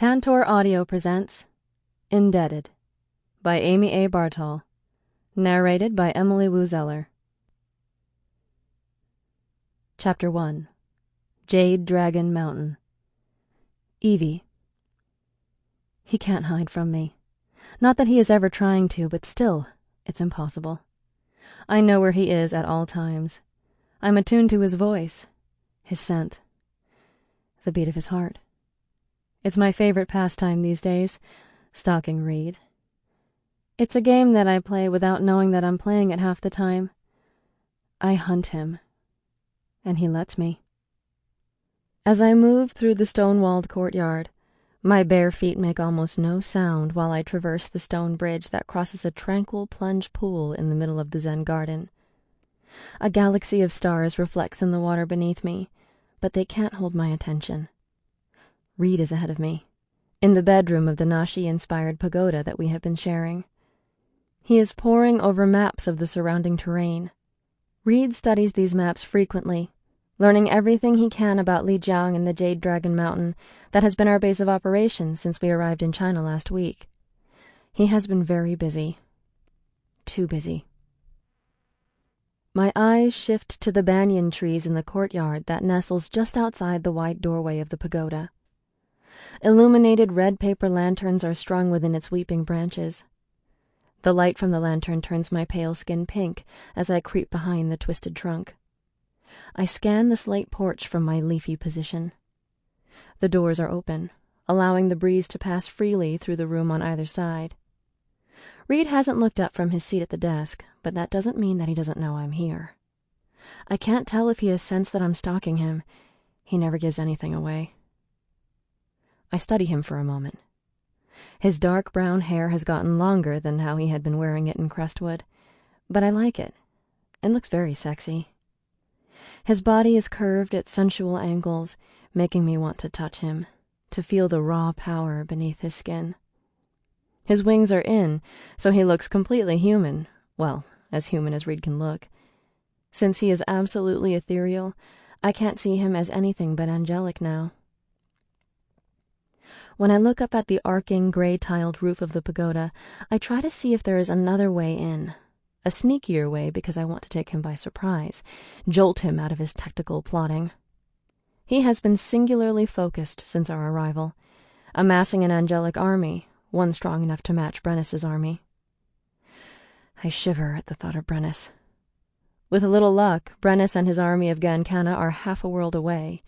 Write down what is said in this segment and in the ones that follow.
Tantor Audio presents Indebted by Amy A. Bartol, narrated by Emily Wu Zeller. Chapter 1. Jade Dragon Mountain. Evie. He can't hide from me. Not that he is ever trying to, but still, it's impossible. I know where he is at all times. I'm attuned to his voice, his scent, the beat of his heart. It's my favorite pastime these days, stalking Reed. It's a game that I play without knowing that I'm playing it half the time. I hunt him, and he lets me. As I move through the stone-walled courtyard, my bare feet make almost no sound while I traverse the stone bridge that crosses a tranquil plunge pool in the middle of the Zen garden. A galaxy of stars reflects in the water beneath me, but they can't hold my attention. Reed is ahead of me, in the bedroom of the Nashi-inspired pagoda that we have been sharing. He is poring over maps of the surrounding terrain. Reed studies these maps frequently, learning everything he can about Lijiang and the Jade Dragon Mountain that has been our base of operations since we arrived in China last week. He has been very busy. Too busy. My eyes shift to the banyan trees in the courtyard that nestles just outside the wide doorway of the pagoda. Illuminated red paper lanterns are strung within its weeping branches. The light from the lantern turns my pale skin pink as I creep behind the twisted trunk. I scan the slate porch from my leafy position. The doors are open, allowing the breeze to pass freely through the room on either side. Reed hasn't looked up from his seat at the desk, but that doesn't mean that he doesn't know I'm here. I can't tell if he has sensed that I'm stalking him. He never gives anything away. I study him for a moment. His dark brown hair has gotten longer than how he had been wearing it in Crestwood, but I like it. It looks very sexy. His body is curved at sensual angles, making me want to touch him, to feel the raw power beneath his skin. His wings are in, so he looks completely human, well, as human as Reed can look. Since he is absolutely ethereal, I can't see him as anything but angelic now. When I look up at the arcing gray-tiled roof of the pagoda, I try to see if there is another way in. A sneakier way because I want to take him by surprise, jolt him out of his tactical plotting. He has been singularly focused since our arrival, amassing an angelic army, one strong enough to match Brennus's army. I shiver at the thought of Brennus. With a little luck, Brennus and his army of Gankana are half a world away.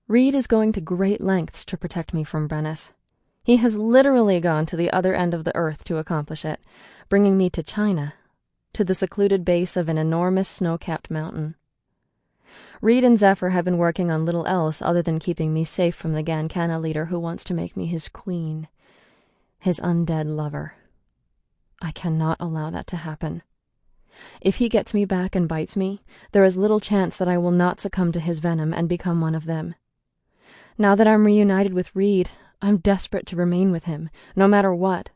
Reed is going to great lengths to protect me from Brennus. He has literally gone to the other end of the earth to accomplish it, bringing me to China, to the secluded base of an enormous snow-capped mountain. Reed and Zephyr have been working on little else other than keeping me safe from the Gankana leader who wants to make me his queen, his undead lover. I cannot allow that to happen. If he gets me back and bites me, there is little chance that I will not succumb to his venom and become one of them. Now that I'm reunited with Reed, I'm desperate to remain with him, no matter what.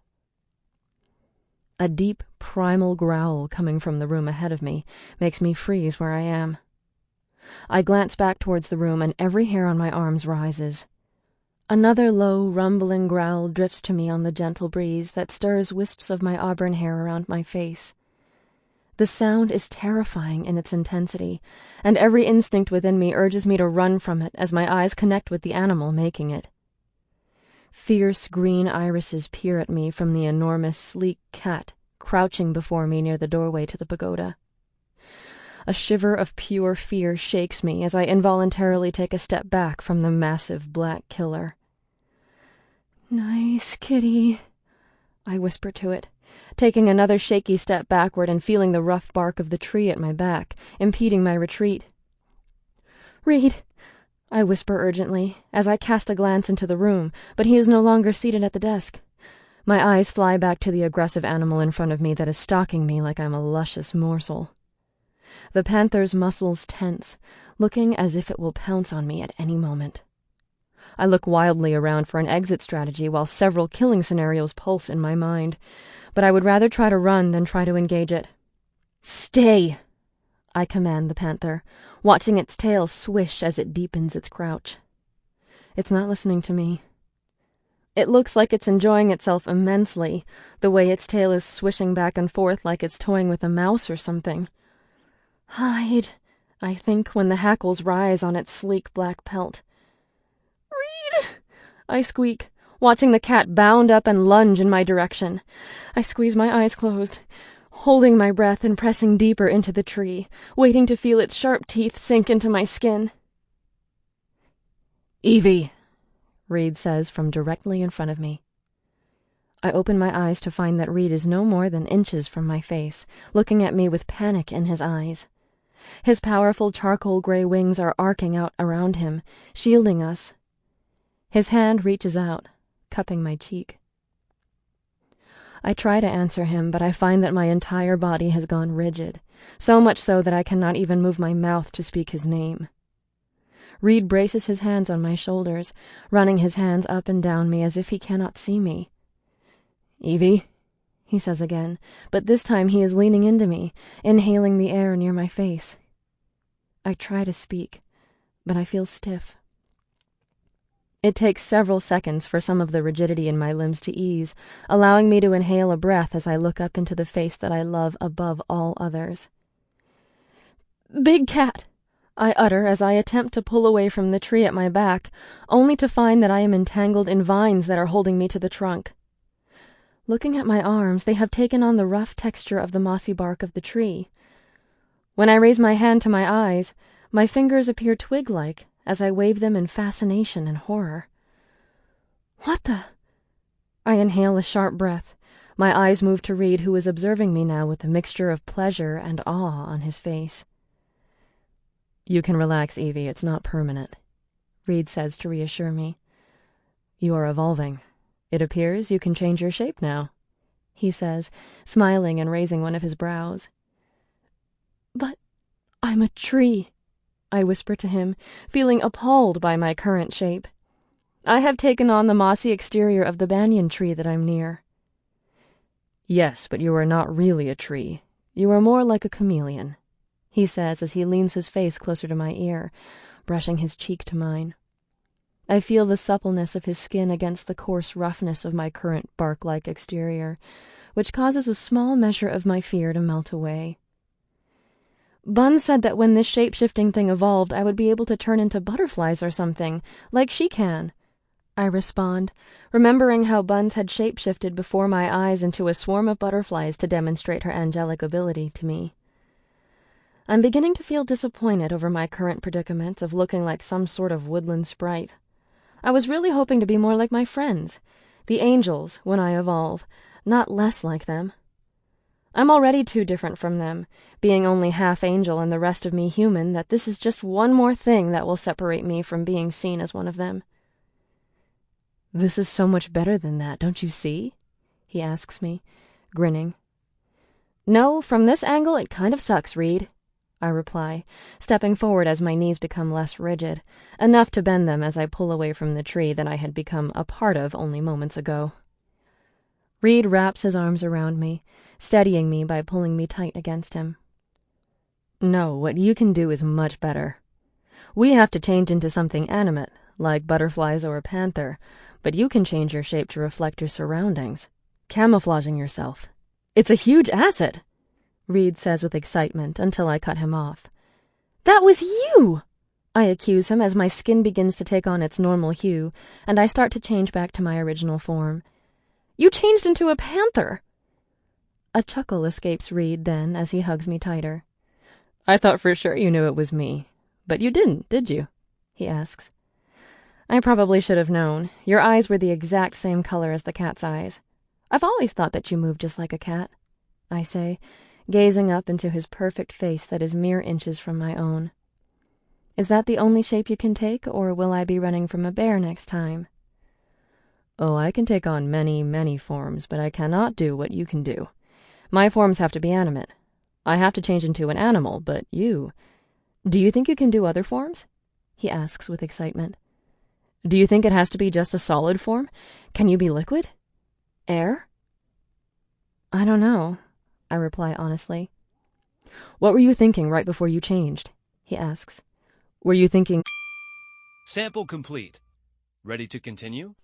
A deep, primal growl coming from the room ahead of me makes me freeze where I am. I glance back towards the room, and every hair on my arms rises. Another low, rumbling growl drifts to me on the gentle breeze that stirs wisps of my auburn hair around my face. The sound is terrifying in its intensity, and every instinct within me urges me to run from it as my eyes connect with the animal making it. Fierce green irises peer at me from the enormous, sleek cat crouching before me near the doorway to the pagoda. A shiver of pure fear shakes me as I involuntarily take a step back from the massive black killer. "Nice kitty," I whisper to it, taking another shaky step backward and feeling the rough bark of the tree at my back, impeding my retreat. "Reed," I whisper urgently, as I cast a glance into the room, but he is no longer seated at the desk. My eyes fly back to the aggressive animal in front of me that is stalking me like I'm a luscious morsel. The panther's muscles tense, looking as if it will pounce on me at any moment. I look wildly around for an exit strategy while several killing scenarios pulse in my mind, but I would rather try to run than try to engage it. "Stay!" I command the panther, watching its tail swish as it deepens its crouch. It's not listening to me. It looks like it's enjoying itself immensely, the way its tail is swishing back and forth like it's toying with a mouse or something. Hide, I think, when the hackles rise on its sleek black pelt. Reed! I squeak, watching the cat bound up and lunge in my direction. I squeeze my eyes closed, holding my breath and pressing deeper into the tree, waiting to feel its sharp teeth sink into my skin. Evie, Reed says from directly in front of me. I open my eyes to find that Reed is no more than inches from my face, looking at me with panic in his eyes. His powerful charcoal gray wings are arcing out around him, shielding us. His hand reaches out, cupping my cheek. I try to answer him, but I find that my entire body has gone rigid, so much so that I cannot even move my mouth to speak his name. Reed braces his hands on my shoulders, running his hands up and down me as if he cannot see me. Evie, he says again, but this time he is leaning into me, inhaling the air near my face. I try to speak, but I feel stiff. It takes several seconds for some of the rigidity in my limbs to ease, allowing me to inhale a breath as I look up into the face that I love above all others. Big cat, I utter as I attempt to pull away from the tree at my back, only to find that I am entangled in vines that are holding me to the trunk. Looking at my arms, they have taken on the rough texture of the mossy bark of the tree. When I raise my hand to my eyes, my fingers appear twig-like as I wave them in fascination and horror. What the? I inhale a sharp breath. My eyes move to Reed, who is observing me now with a mixture of pleasure and awe on his face. You can relax, Evie. It's not permanent, Reed says to reassure me. You are evolving. It appears you can change your shape now, he says, smiling and raising one of his brows. But I'm a tree, I whisper to him, feeling appalled by my current shape. I have taken on the mossy exterior of the banyan tree that I'm near. Yes, but you are not really a tree. You are more like a chameleon, he says as he leans his face closer to my ear, brushing his cheek to mine. I feel the suppleness of his skin against the coarse roughness of my current bark-like exterior, which causes a small measure of my fear to melt away. Bun said that when this shape-shifting thing evolved, I would be able to turn into butterflies or something, like she can. I respond, remembering how Buns had shape-shifted before my eyes into a swarm of butterflies to demonstrate her angelic ability to me. I'm beginning to feel disappointed over my current predicament of looking like some sort of woodland sprite. I was really hoping to be more like my friends, the angels, when I evolve, not less like them. I'm already too different from them, being only half angel and the rest of me human, that this is just one more thing that will separate me from being seen as one of them. This is so much better than that, don't you see? He asks me, grinning. No, from this angle it kind of sucks, Reed, I reply, stepping forward as my knees become less rigid, enough to bend them as I pull away from the tree that I had become a part of only moments ago. Reed wraps his arms around me, steadying me by pulling me tight against him. No, what you can do is much better. We have to change into something animate, like butterflies or a panther, but you can change your shape to reflect your surroundings, camouflaging yourself. It's a huge asset, Reed says with excitement until I cut him off. That was you! I accuse him as my skin begins to take on its normal hue, and I start to change back to my original form. You changed into a panther! A chuckle escapes Reed then as he hugs me tighter. I thought for sure you knew it was me, but you didn't, did you? He asks. I probably should have known. Your eyes were the exact same color as the cat's eyes. I've always thought that you moved just like a cat, I say, gazing up into his perfect face that is mere inches from my own. Is that the only shape you can take, or will I be running from a bear next time? Oh, I can take on many, many forms, but I cannot do what you can do. My forms have to be animate. I have to change into an animal, but you... Do you think you can do other forms? He asks with excitement. Do you think it has to be just a solid form? Can you be liquid? Air? I don't know, I reply honestly. What were you thinking right before you changed? He asks. Were you thinking... Sample complete. Ready to continue?